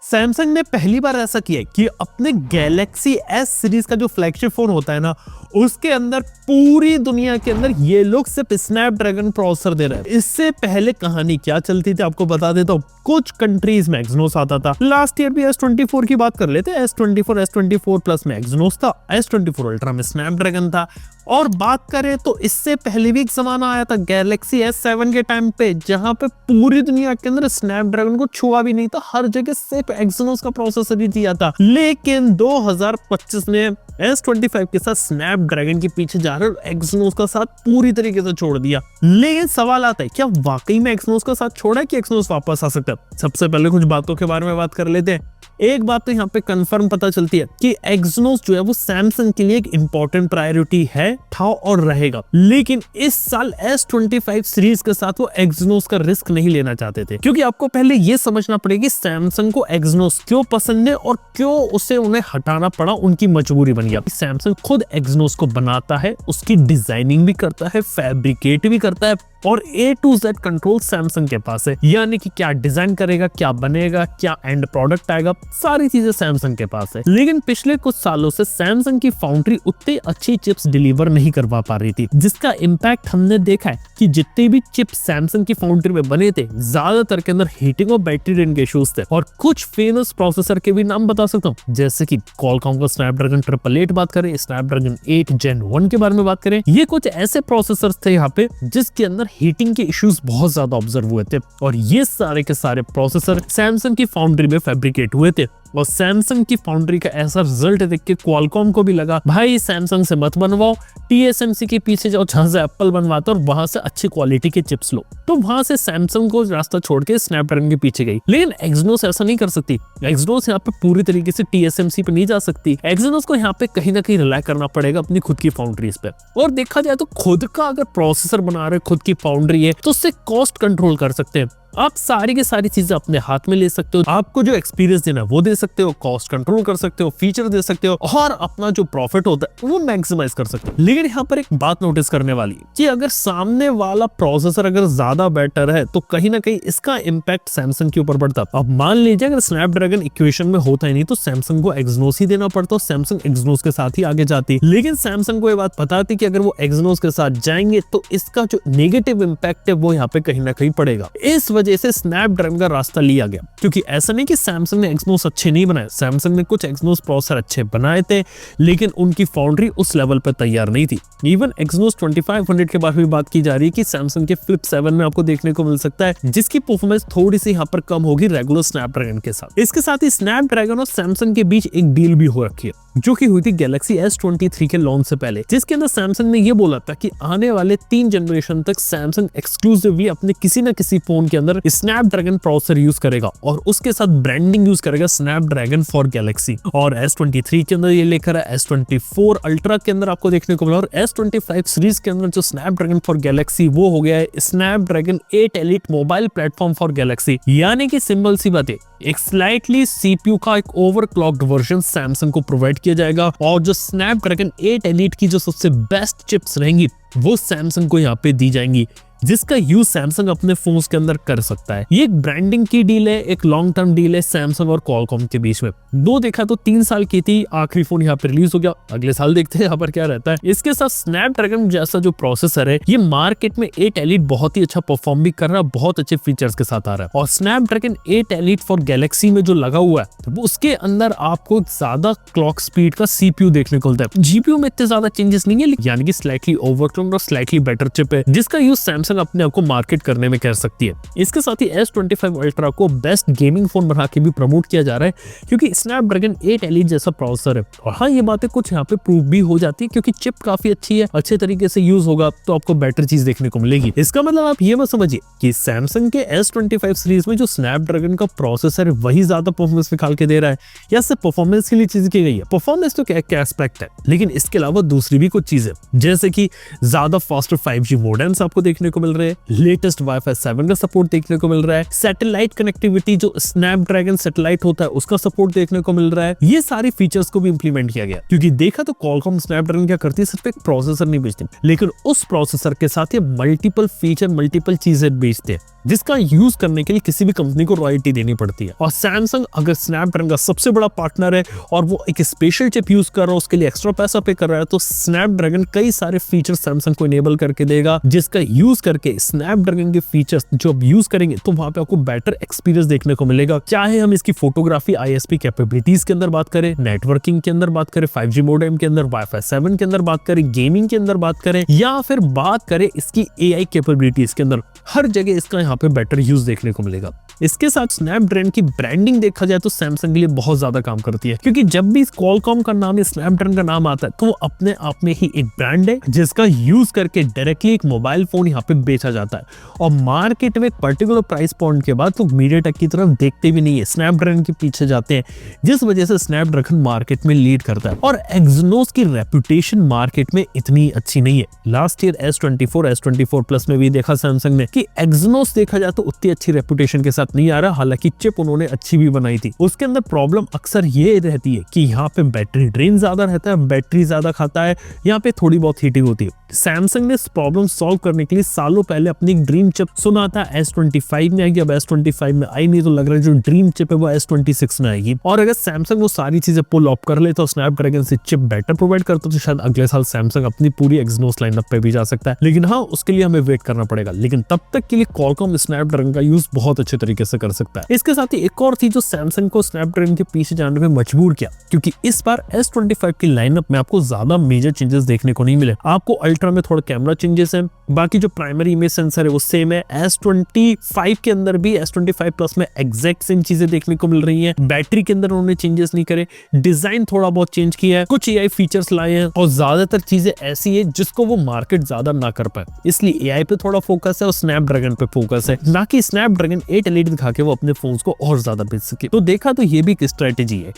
Samsung ने पहली बार ऐसा किया है कि अपने गैलेक्सी S सीरीज का जो फ्लैगशिप फोन होता है ना, उसके अंदर पूरी दुनिया के अंदर ये लोग सिर्फ स्नैपड्रैगन प्रोसेसर दे रहे हैं। इससे पहले कहानी क्या चलती थी आपको बता देता हूँ। कुछ कंट्रीज में एक्सिनोस आता था। लास्ट ईयर भी S24 की बात कर लेते हैं। S24 प्लस में एक्सिनोस था, S24 अल्ट्रा में स्नैपड्रैगन था। और बात करें तो इससे पहले भी एक जमाना आया था गैलेक्सी S7 के टाइम पे, जहां पे पूरी दुनिया के अंदर स्नैपड्रैगन को छुआ भी नहीं था, हर जगह सिर्फ एक्सिनोस का प्रोसेसर ही दिया था। लेकिन 2025 ने S25 के साथ स्नैपड्रैगन के पीछे जा रहे और एक्सिनोस का साथ पूरी तरीके से छोड़ दिया। लेकिन सवाल आता है, क्या वाकई में एक्सिनोस का साथ छोड़ा है कि एक्सिनोस वापस आ सकता है? सबसे पहले कुछ बातों के बारे में बात कर लेते हैं। एक बात तो यहाँ पे कंफर्म पता चलती है कि एक्सिनोस जो है वो सैमसंग के लिए एक इंपॉर्टेंट प्रायोरिटी है, था और रहेगा। लेकिन इस साल S25 सीरीज के साथ वो एक्सिनोस का रिस्क नहीं लेना चाहते थे, क्योंकि आपको पहले ये समझना पड़ेगा कि सैमसंग को एक्सिनोस क्यों पसंद है और क्यों उसे उन्हें हटाना पड़ा, उनकी मजबूरी बन गया। सैमसंग खुद एक्सिनोस को बनाता है, उसकी डिजाइनिंग भी करता है, फैब्रिकेट भी करता है और A to Z control Samsung के पास है। यानी कि क्या डिजाइन करेगा, क्या बनेगा, क्या एंड प्रोडक्ट आएगा, सारी चीजें सैमसंग के पास है। लेकिन पिछले कुछ सालों से सैमसंग की फाउंड्री उतनी अच्छी चिप्स डिलीवर नहीं करवा पा रही थी, जिसका इम्पैक्ट हमने देखा है कि जितने भी चिप्स सैमसंग की फाउंड्री में बने थे, ज्यादातर के अंदर हीटिंग और बैटरी ड्रेन के इश्यूज थे। और कुछ फेमस प्रोसेसर के भी नाम बता सकता हूँ, जैसे कि क्वालकॉम का स्नैपड्रैगन 888 बात करें, स्नैपड्रैगन 8 Gen 1 के बारे में बात करें। ये कुछ ऐसे प्रोसेसर थे यहाँ पे जिसके अंदर हीटिंग के इश्यूज बहुत ज्यादा ऑब्जर्व हुए थे, और ये सारे के सारे प्रोसेसर सैमसंग की फाउंड्री में फैब्रिकेट हुए थे। और सैमसंग की फाउंड्री का ऐसा रिजल्ट देख के क्वालकॉम को भी लगा, भाई सैमसंग से मत बनवाओ, TSMC के पीछे जाओ जहां से एप्पल बनवाता और वहां से अच्छी क्वालिटी के चिप्स लो। तो वहां से सैमसंग को रास्ता छोड़ के स्नैपड्रैगन के पीछे गई। लेकिन एक्सिनोस ऐसा नहीं कर सकती। एक्सिनोस यहाँ पे पूरी तरीके से TSMC पे नहीं जा सकती। एक्सिनोस को यहाँ पे कहीं ना कहीं रिलाई करना पड़ेगा अपनी खुद की फाउंड्रीज पे। और देखा जाए तो खुद का अगर प्रोसेसर बना रहे, खुद की फाउंड्री है, तो उससे कॉस्ट कंट्रोल कर सकते हैं। आप सारी की सारी चीजें अपने हाथ में ले सकते हो, आपको जो एक्सपीरियंस देना है वो दे सकते हो, कॉस्ट कंट्रोल कर सकते हो, फीचर दे सकते हो और अपना जो प्रॉफिट होता है वो मैक्सिमाइज कर सकते हो। लेकिन यहाँ पर एक बात नोटिस करने वाली है कि अगर सामने वाला प्रोसेसर अगर ज्यादा बेटर है तो कहीं ना कहीं इसका इम्पैक्ट सैमसंग के ऊपर पड़ता है। अब मान लीजिए अगर स्नैपड्रैगन इक्वेशन में होता ही नहीं तो सैमसंग को एक्सिनोस ही देना पड़ता, सैमसंग एक्सिनोस के साथ ही आगे जाती। लेकिन सैमसंग को ये बात पता थी कि अगर वो एक्सिनोस के साथ जाएंगे तो इसका जो नेगेटिव इम्पैक्ट है वो यहाँ पे कहीं ना कहीं पड़ेगा। इस वजह से स्नैपड्रैगन का रास्ता लिया गया, क्योंकि ऐसा नहीं कि सैमसंग ने एक्सिनोस अच्छे नहीं बनाए, सैमसंग ने कुछ एक्सिनोस प्रोसेसर अच्छे बनाए थे, लेकिन उनकी फाउंड्री उस लेवल पर तैयार नहीं थी। इवन एक्सिनोस 2500 के बारे में बात की जा रही है कि सैमसंग के फ्लिप 7 में आपको देखने को मिल सकता है, जिसकी परफॉर्मेंस थोड़ी सी यहाँ पर कम होगी रेगुलर स्नैपड्रैगन के साथ। इसके साथ ही स्नैपड्रैगन और सैमसंग के बीच एक डील भी हो रखी है, जो कि हुई थी गैलेक्सी S23 के लॉन्च से पहले, जिसके अंदर सैमसंग ने ये बोला था कि आने वाले 3 जनरेशन तक सैमसंग एक्सक्लूसिवली अपने किसी न किसी फोन के अंदर स्नैपड्रैगन प्रोसेसर यूज करेगा और उसके साथ ब्रांडिंग यूज करेगा स्नैपड्रैगन फॉर गैलेक्सी। और S23 के अंदर ये लेकर है, S24 अल्ट्रा के अंदर आपको देखने को मिला, और S25 सीरीज के अंदर जो स्नैपड्रैगन फॉर गैलेक्सी वो हो गया है Snapdragon 8 elite mobile platform for Galaxy. यानी कि सिंपल सी बात है, एक स्लाइटली CPU का एक ओवरक्लॉक्ड वर्जन सैमसंग को प्रोवाइड किया जाएगा, और जो स्नैपड्रैगन 8 एलिट की जो सबसे बेस्ट चिप्स रहेंगी वो सैमसंग को यहाँ पे दी जाएंगी, जिसका यूज सैमसंग अपने फोन्स के अंदर कर सकता है। ये एक ब्रांडिंग की डील है, एक लॉन्ग टर्म डील है सैमसंग और क्वालकॉम के बीच में। दो देखा तो 3 साल की थी, आखिरी फोन यहाँ पे रिलीज हो गया, अगले साल देखते हैं यहाँ पर क्या रहता है। इसके साथ स्नैपड्रैगन जैसा जो प्रोसेसर है ये मार्केट में 8 एलिट बहुत ही अच्छा परफॉर्म भी कर रहा है, बहुत अच्छे फीचर्स के साथ आ रहा है। और स्नैपड्रैगन 8 एलिट फॉर गैलेक्सी में जो लगा हुआ है वो उसके अंदर आपको ज्यादा क्लॉक स्पीड का CPU देखने को मिलता है। GPU में इतने ज्यादा चेंजेस नहीं है, यानी कि स्लाइटली ओवरक्लॉक्ड और स्लाइटली बेटर चिप है, जिसका यूज सैमसंग अपने आप को मार्केट करने में कर सकती है। इसके साथ ही S25 अल्ट्रा को बेस्ट गेमिंग फोन बना के भी प्रमोट किया जा रहा है, क्योंकि स्नैपड्रैगन 8 एलिट जैसा प्रोसेसर है। और हाँ, ये बातें कुछ यहाँ पे प्रूव भी हो जाती है, क्योंकि चिप काफी अच्छी है, अच्छे तरीके से यूज होगा तो आपको बेटर चीज देखने को मिलेगी। इसका मतलब आप ये मत समझिए कि सैमसंग के S25 सीरीज में जो स्नैपड्रैगन का प्रोसेसर है वही ज्यादा परफॉर्मेंस निकाल के दे रहा है, या सिर्फ परफॉर्मेंस के लिए चीज की गई है। परफॉर्मेंस तो क्या एस्पेक्ट है, लेकिन इसके अलावा दूसरी भी कुछ चीजें, जैसे कि ज्यादा फास्टर 5G मोडेम्स आपको देखने को मिल रहे हैं, लेटेस्ट वाईफाई 7 का सपोर्ट देखने को मिल रहा है, सैटेलाइट कनेक्टिविटी जो स्नैपड्रैगन सैटेलाइट होता है उसका सपोर्ट देखने को मिल रहा है। ये सारी फीचर्स को भी इंप्लीमेंट किया गया, क्योंकि देखा तो क्वालकॉम स्नैपड्रैगन क्या करती है, सिर्फ एक प्रोसेसर नहीं बेचती, लेकिन उस प्रोसेसर के साथ ये मल्टीपल फीचर, मल्टीपल चीजें बेचते हैं जिसका यूज करने के लिए किसी भी कंपनी को रॉयल्टी देनी पड़ती है। और सैमसंग अगर स्नैपड्रैगन का सबसे बड़ा पार्टनर है और वो एक स्पेशल चिप यूज कर रहा है, उसके लिए एक्स्ट्रा पैसा पे कर रहा है, तो स्नैपड्रैगन कई सारे फीचर सैमसंग को इनेबल करके देगा, जिसका यूज करके स्नैपड्रैगन के फीचर्स जो आप यूज करेंगे तो वहां पे आपको बेटर एक्सपीरियंस देखने को मिलेगा। चाहे हम इसकी फोटोग्राफी ISP कैपेबिलिटीज के अंदर बात करें, नेटवर्किंग के अंदर बात करें, 5G मोडेम के अंदर, वाईफाई 7 के अंदर बात करें, गेमिंग के अंदर बात करें, या फिर बात करें इसकी AI कैपेबिलिटीज के अंदर, हर जगह इसका यहाँ पे बेटर यूज देखने को मिलेगा। इसके साथ स्नैपड्रैगन की ब्रांडिंग देखा जाए तो सैमसंग के लिए बहुत ज्यादा काम करती है, क्योंकि जब भी क्वालकॉम का नाम या स्नैपड्रैगन का नाम आता है तो वो अपने आप में ही एक ब्रांड है जिसका यूज करके डायरेक्टली एक मोबाइल फोन यहाँ पे बेचा जाता है। और मार्केट में एक पर्टिकुलर प्राइस पॉइंट के बाद तो मीडियाटेक की तरफ देखते भी नहीं है, स्नैपड्रैगन के पीछे जाते हैं, जिस वजह से स्नैपड्रैगन मार्केट में लीड करता है। और एक्सिनोस की रेपुटेशन मार्केट में इतनी अच्छी नहीं है। Last year S24, S24 plus में भी देखा सैमसंग ने कि एक्सिनोस देखा जाए तो उतनी अच्छी रेपुटेशन के साथ नहीं आ रहा, हालांकि चिप उन्होंने अच्छी भी बनाई थी। उसके अंदर प्रॉब्लम अक्सर ये रहती है कि यहाँ पे बैटरी ड्रेन ज्यादा रहता है, बैटरी ज्यादा खाता है, यहाँ पे थोड़ी बहुत हीटिंग होती है। सैमसंग ने इस प्रॉब्लम सॉल्व करने के लिए सालों पहले अपनी ड्रीम चिप, सुना था S25 में आएगी, अब S25 में आई नहीं, तो लग रहा है जो ड्रीम चिप है वो S26 में आएगी। और अगर सैमसंग वो सारी चीजें पुल ऑफ कर ले तो स्नैपड्रैगन से चिप बेटर प्रोवाइड करता तो शायद अगले साल सैमसंग अपनी पूरी एक्सिनोस लाइनअप पे भी जा सकता है, लेकिन हाँ उसके लिए हमें वेट करना पड़ेगा। लेकिन तब तक के लिए क्वालकॉम स्नैपड्रैगन का यूज बहुत अच्छे तरीके से कर सकता है। इसके साथ ही एक और थी जो सैमसंग को स्नैपड्रैगन के पीछे जाने में मजबूर किया, क्योंकि इस बार S25 की लाइनअप में आपको ज्यादा मेजर चेंजेस देखने को नहीं मिले। आपको अल्ट्रा में थोड़ा कैमरा चेंजेस हैं, बाकी जो प्राइमरी इमेज सेंसर है वो सेम है। S25 के अंदर भी S25 प्लस में एग्जैक्ट सेम चीजें देखने को मिल रही हैं। बैटरी के अंदर उन्होंने चेंजेस नहीं करे, डिजाइन थोड़ा बहुत चेंज किया है, कुछ AI फीचर्स लाए हैं, और ज्यादातर चीजें ऐसी है जिसको वो मार्केट ज्यादा ना कर पाए, इसलिए AI पे थोड़ा फोकस है और स्नैपड्रैगन पे फोकस है, ना कि स्नैपड्रैगन 8 Elite दिखा के वो अपने फोन्स को और ज्यादा बेच सके। तो देखा तो ये भी एक स्ट्रेटेजी है।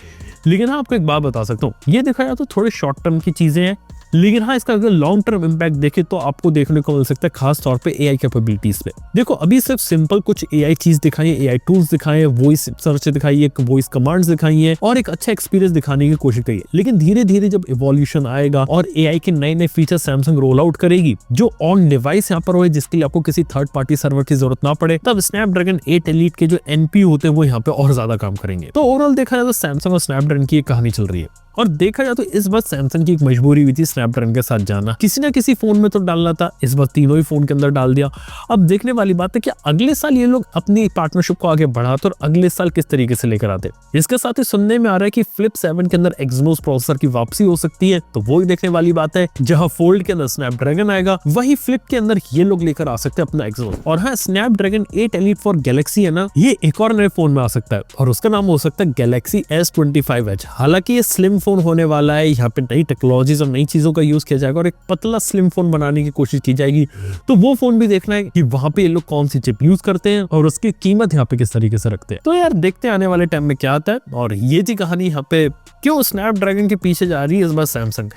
लेकिन हाँ आपको एक बात बता सकता हूँ, ये देखा जाए तो थोड़े शॉर्ट टर्म की चीजें हैं, लेकिन हाँ इसका अगर लॉन्ग टर्म इम्पैक्ट देखे तो आपको देखने को मिल सकता है, खास तौर पे AI कैपेबिलिटीज पे। देखो अभी सिर्फ सिंपल कुछ AI चीज दिखाई है, AI टूल्स दिखाए, वॉइस सर्च दिखाई है, वॉइस कमांड्स दिखाई है और एक अच्छा एक्सपीरियंस दिखाने की कोशिश करी है। लेकिन धीरे धीरे जब इवोल्यूशन आएगा और AI के नए नए फीचर सैमसंग रोल आउट करेगी जो ऑन डिवाइस यहाँ पर हो, जिसके लिए आपको किसी थर्ड पार्टी सर्वर की जरूरत ना पड़े, तब स्नैपड्रैगन 8 Elite के जो NPU होते हैं वो यहाँ पे और ज्यादा काम करेंगे। तो ओवरऑल देखा जाए तो सैमसंग और स्नैपड्रैगन की एक कहानी चल रही है। और देखा जाए तो इस बार सैमसंग की एक मजबूरी हुई थी स्नैपड्रैगन के साथ जाना, किसी ना किसी फोन में तो डालना था, इस बार तीनों ही फोन के अंदर डाल दिया। अब देखने वाली बात है कि अगले साल ये लोग अपनी पार्टनरशिप को आगे बढ़ाते और अगले साल किस तरीके से लेकर आते। इसके साथ ही सुनने में आ रहा है कि फ्लिप 7 के अंदर एक्सिनोस प्रोसेसर की वापसी हो सकती है, तो वो ही देखने वाली बात है। जहां फोल्ड के अंदर स्नैपड्रैगन आएगा, वही फ्लिप के अंदर ये लोग लेकर आ सकते हैं अपना एक्सिनोस। और हाँ स्नैपड्रैगन 8 Elite फॉर गैलेक्सी है ना, ये एक और नए फोन में आ सकता है और उसका नाम हो सकता है गैलेक्सी S25 Edge। हालांकि ये स्लिम फोन होने वाला है, यहाँ पे नई टेक्नोलॉजीज और नई चीजों का यूज किया जाएगा और एक पतला स्लिम फोन बनाने की कोशिश की जाएगी। तो वो फोन भी देखना है कि वहां पे ये लोग कौन सी चिप यूज करते हैं और उसकी कीमत यहाँ पे किस तरीके से रखते हैं। तो यार देखते हैं आने वाले टाइम में क्या आता है। और ये थी कहानी यहाँ पे क्यों स्नैपड्रैगन के पीछे जा रही है इस बार सैमसंग।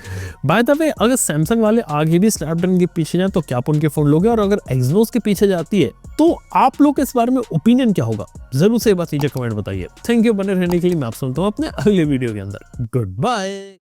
बाय द वे अगर सैमसंग वाले आगे भी स्नैपड्रैगन के पीछे जाए तो क्या आप उनके फोन लोगे, और अगर एक्सिनोस के पीछे जाती है तो आप लोग इस बारे में ओपिनियन क्या होगा, जरूर से बात नीचे कमेंट बताइए। थैंक यू बने रहने के लिए। मैं आप सुनता हूँ अपने अगले वीडियो के अंदर। Good bye.